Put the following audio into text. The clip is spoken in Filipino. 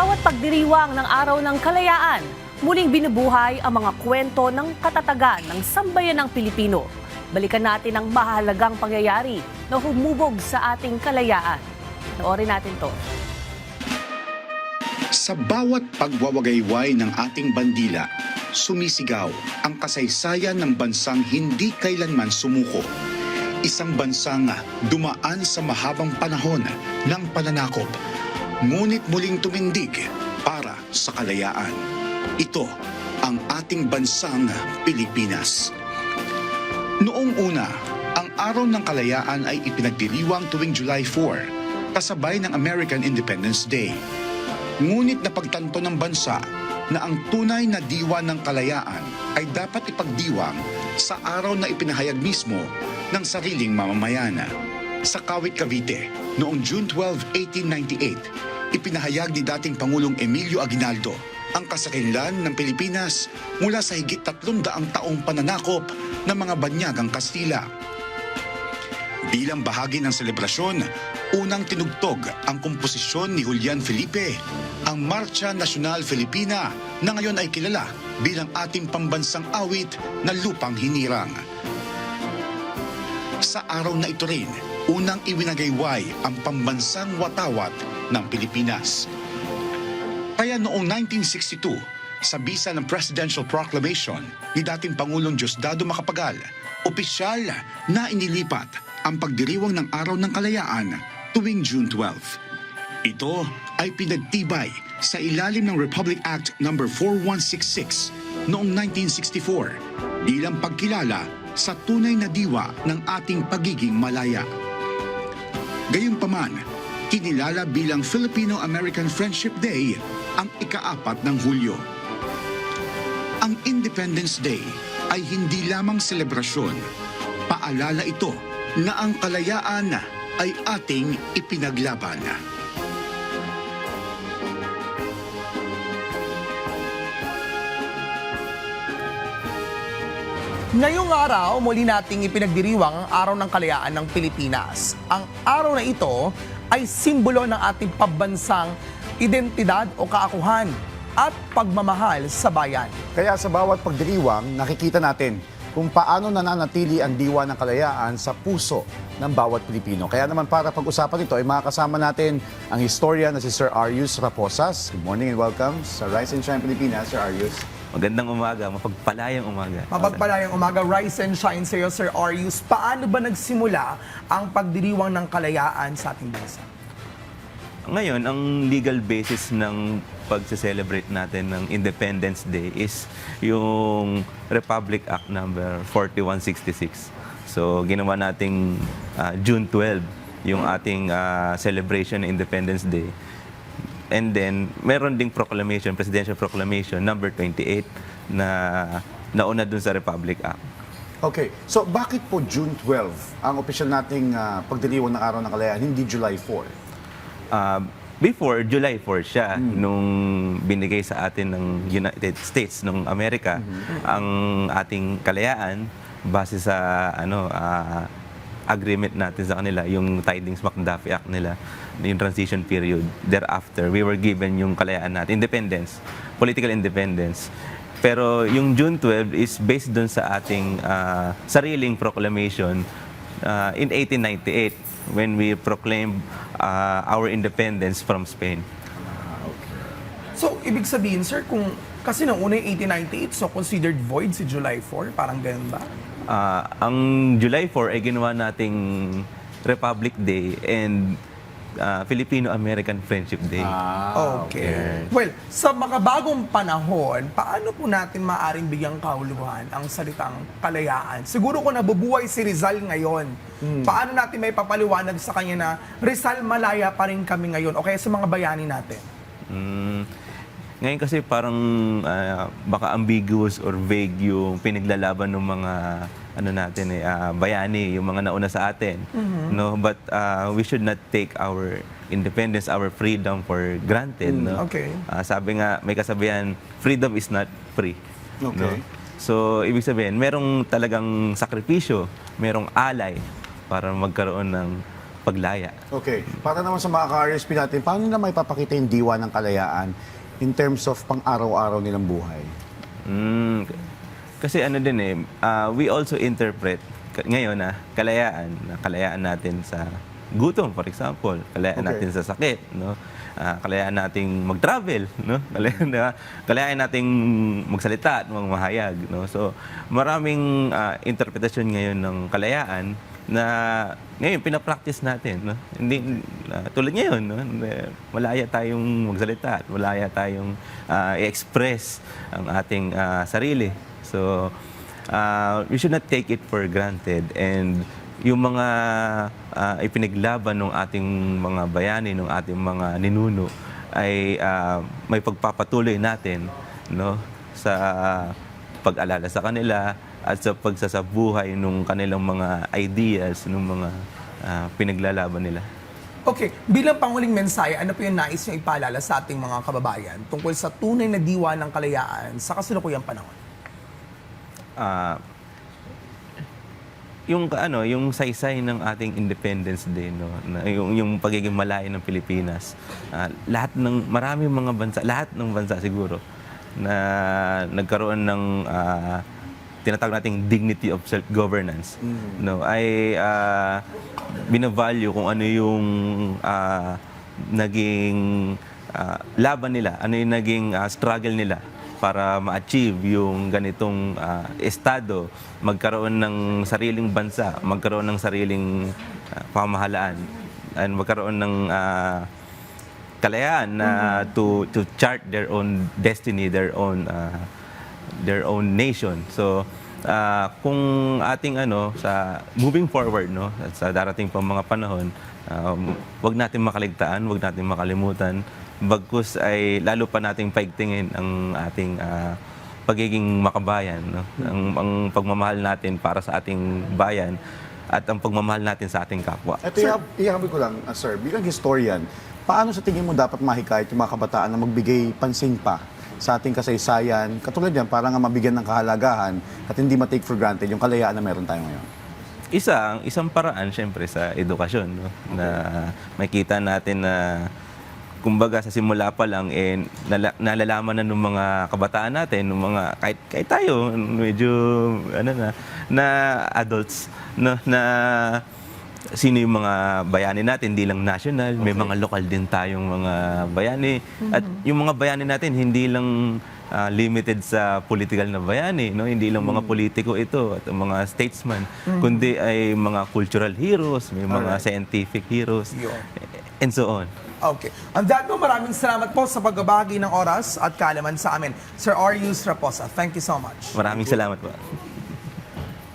bawat pagdiriwang ng Araw ng Kalayaan, muling binubuhay ang mga kwento ng katatagan ng sambayanang Pilipino. Balikan natin ang mahalagang pangyayari na humubog sa ating kalayaan. Noorin natin to. Sa bawat pagwawagayway ng ating bandila, sumisigaw ang kasaysayan ng bansang hindi kailanman sumuko. Isang bansang dumaan sa mahabang panahon ng pananakop, ngunit muling tumindig para sa kalayaan. Ito ang ating bansang Pilipinas. Noong una, ang Araw ng Kalayaan ay ipinagdiriwang tuwing July 4, kasabay ng American Independence Day. Ngunit napagtanto ng bansa na ang tunay na diwa ng kalayaan ay dapat ipagdiwang sa araw na ipinahayag mismo ng sariling mamamayan. Sa Kawit, Cavite, noong June 12, 1898, ipinahayag ni dating Pangulong Emilio Aguinaldo ang kasakilan ng Pilipinas mula sa higit 300 taong pananakop ng mga banyagang Kastila. Bilang bahagi ng selebrasyon, unang tinugtog ang komposisyon ni Julian Felipe, ang Marcha Nacional Filipina na ngayon ay kilala bilang ating pambansang awit na Lupang Hinirang. Sa araw na ito rin, unang iwinagayway ang pambansang watawat ng Pilipinas. Kaya noong 1962, sa bisa ng Presidential Proclamation ni dating Pangulong Diosdado Macapagal, opisyal na inilipat ang pagdiriwang ng Araw ng Kalayaan tuwing June 12. Ito ay pinagtibay sa ilalim ng Republic Act No. 4166 noong 1964 bilang pagkilala sa tunay na diwa ng ating pagiging malaya. Gayunpaman, kinilala bilang Filipino-American Friendship Day ang ika-4 ng Hulyo. Ang Independence Day ay hindi lamang selebrasyon. Paalala ito na ang kalayaan ay ating ipinaglaban. Ngayong araw, muli nating ipinagdiriwang ang Araw ng Kalayaan ng Pilipinas. Ang araw na ito ay simbolo ng ating pambansang identidad o kaakuhan at pagmamahal sa bayan. Kaya sa bawat pagdiriwang, nakikita natin kung paano nananatili ang diwa ng kalayaan sa puso ng bawat Pilipino. Kaya naman para pag-usapan ito, ay makakasama natin ang historian na si Sir Arius Raposas. Good morning and welcome sa Rise and Shine Pilipinas, Sir Arius. Magandang umaga, mapagpalayang umaga. Mapagpalayang umaga, rise and shine sa iyo, Sir Arius. Paano ba nagsimula ang pagdiriwang ng kalayaan sa ating bansa? Ngayon, ang legal basis ng pag-celebrate natin ng Independence Day is yung Republic Act number 4166. So, ginawa nating June 12, yung ating celebration ng Independence Day. And then, meron ding proclamation, Presidential Proclamation number 28 na nauna dun sa Republic Act. Okay, so bakit po June 12 ang opisyal nating pagdiriwang ng Araw ng Kalayaan, hindi July 4? Before, July 4 siya, nung binigay sa atin ng United States, ng Amerika, ang ating kalayaan base sa agreement natin sa kanila, yung Tidings-McDuffie Act nila, yung transition period. Thereafter, we were given yung kalayaan natin, independence, political independence. Pero yung June 12 is based dun sa ating sariling proclamation in 1898 when we proclaimed our independence from Spain. So, ibig sabihin, sir, kasi nung una yung 1898, so considered void si July 4? Parang ganun ba? Ang July 4 ay ginawa nating Republic Day and Filipino-American Friendship Day. Okay. Well, sa makabagong panahon, paano po natin maaring bigyang kahulugan ang salitang kalayaan? Siguro kung nabubuhay si Rizal ngayon, paano natin may papaliwanag sa kanya na Rizal, malaya pa rin kami ngayon o kaya sa mga bayani natin? Ngayon kasi parang baka ambiguous or vague yung pinaglalaban ng mga bayani, yung mga nauna sa atin. No, but we should not take our independence, our freedom for granted, no? Okay. Sabi nga, may kasabihan, freedom is not free. Okay. No? So, ibig sabihin, merong talagang sakripisyo, merong alay para magkaroon ng paglaya. Okay. Para naman sa mga ka-RSP natin, paano nila may papakita yung diwa ng kalayaan in terms of pang-araw-araw nilang buhay? Kasi ano din we also interpret ngayon kalayaan natin sa gutom, for example, kalayaan Okay. natin sa sakit, no? Kalayaan nating mag-travel, no? Kalayaan nating magsalita at magmahayag, no? So, maraming interpretasyon ngayon ng kalayaan na ngayon pinapractice natin, no? Hindi tulad ngayon, no? Malaya tayong magsalita at malaya tayong i-express ang ating sarili. So, we should not take it for granted, and yung mga ipinaglaban ng ating mga bayani, ng ating mga ninuno ay may pagpapatuloy natin, no, sa pag-alala sa kanila at sa pagsasabuhay ng kanilang mga ideas, ng mga pinaglalaban nila. Okay, bilang panguling mensahe, ano po yung nais nyo ipaalala sa ating mga kababayan tungkol sa tunay na diwa ng kalayaan sa kasalukuyang panahon? Yung saysay ng ating Independence Day, no, na yung pagiging malaya ng Pilipinas, maraming mga bansa, lahat ng bansa siguro na nagkaroon ng tinatawag nating dignity of self-governance, no, ay binavalue kung ano yung naging laban nila, ano yung naging struggle nila para ma-achieve yung ganitong estado, magkaroon ng sariling bansa, magkaroon ng sariling pamahalaan, and magkaroon ng kalayaan na to chart their own destiny, their own nation. So, kung ating sa moving forward, no, sa darating pang mga panahon, wag natin makaligtaan, wag natin makalimutan, bagkus ay lalo pa nating paigtingin ang ating pagiging makabayan, no? Ang pagmamahal natin para sa ating bayan at ang pagmamahal natin sa ating kapwa. Ito, ihabol ko lang, sir, bilang historian, paano sa tingin mo dapat mahikayat yung mga kabataan na magbigay pansin pa sa ating kasaysayan, katulad yan, para nga mabigyan ng kahalagahan at hindi ma-take for granted yung kalayaan na meron tayo ngayon? Isang paraan, syempre, sa edukasyon, no? Na makita natin na kumbaga sa simula pa lang nalalaman na ng mga kabataan natin, ng mga kahit tayo medyo na adults, no, na sino yung mga bayani natin, hindi lang national, may mga lokal din tayong mga bayani. At yung mga bayani natin hindi lang limited sa political na bayani, no? Hindi lang mga politiko ito at mga statesman, kundi ay mga cultural heroes, may mga scientific heroes, and so on. Okay. On that note, maraming salamat po sa pagbabahagi ng oras at kaalaman sa amin. Sir Arius Raposa, thank you so much. Maraming salamat po.